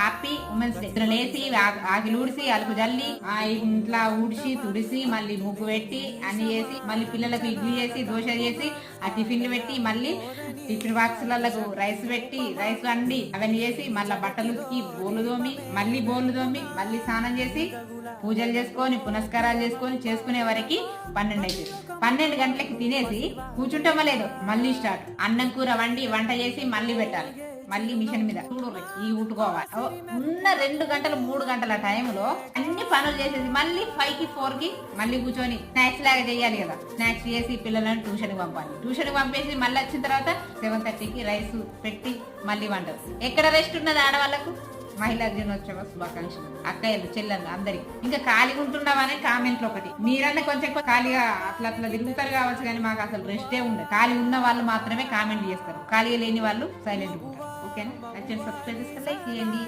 Happy women's day. నిద్ర లేసి ఆకిలి ఊడిసి అలుకు జల్లి ఆ ఇంట్లో ఊడిసి తుడిసి మళ్ళీ ముగ్గు పెట్టి అన్ని చేసి మళ్ళీ పిల్లలకు ఇడ్లీ చేసి దోశ చేసి ఆ టిఫిన్లు పెట్టి మళ్ళీ టిఫిన్ బాక్సులకు రైస్ పెట్టి రైస్ వండి అవన్నీ చేసి మళ్ళీ బట్టలు ఉతికి బోలు తోమి మళ్ళీ స్నానం చేసి పూజలు చేసుకొని పునస్కారాలు చేసుకునే వరకు 12 అయితే 12 గంటలకి తినేసి కూర్చుంటామో లేదు మళ్ళీ స్టార్ట్ అన్నం కూర వంట చేసి మళ్ళీ పెట్టాలి. మళ్ళీ మిషన్ మీద చూడు ఈ ఉట్టుకోవాలి. ఉన్న 2 గంటలు 3 గంటల టైంలో అన్ని పనులు చేసేసి మళ్ళీ 5 కి 4 కి మళ్ళీ కూర్చొని స్నాక్స్ లాగా చేయాలి కదా. స్నాక్స్ చేసి పిల్లలను ట్యూషన్ పంపేసి మళ్ళీ వచ్చిన తర్వాత 7:30కి రైస్ పెట్టి మళ్ళీ వంటలు. ఎక్కడ రెస్ట్ ఉన్నది ఆడవాళ్లకు? మహిళా దినోత్సవ శుభాకాంక్షలు అక్కయ్యలు చెల్లెళ్ళు అందరికి. ఇంకా ఖాళీగా ఉంటుండవనే కామెంట్లు ఒకటి. మీరన్నా కొంచెం ఖాళీగా అట్లా తిరుగుతారు కావచ్చు, కానీ మాకు అసలు రెస్టే ఉండదు. ఖాళీ ఉన్న వాళ్ళు మాత్రమే కామెంట్ చేస్తారు, ఖాళీగా లేని వాళ్ళు సైలెంట్ ఉంటారు. ఓకేనా? నచ్చిన సబ్స్క్రైబ్ చేస్తే లైక్ చేయండి.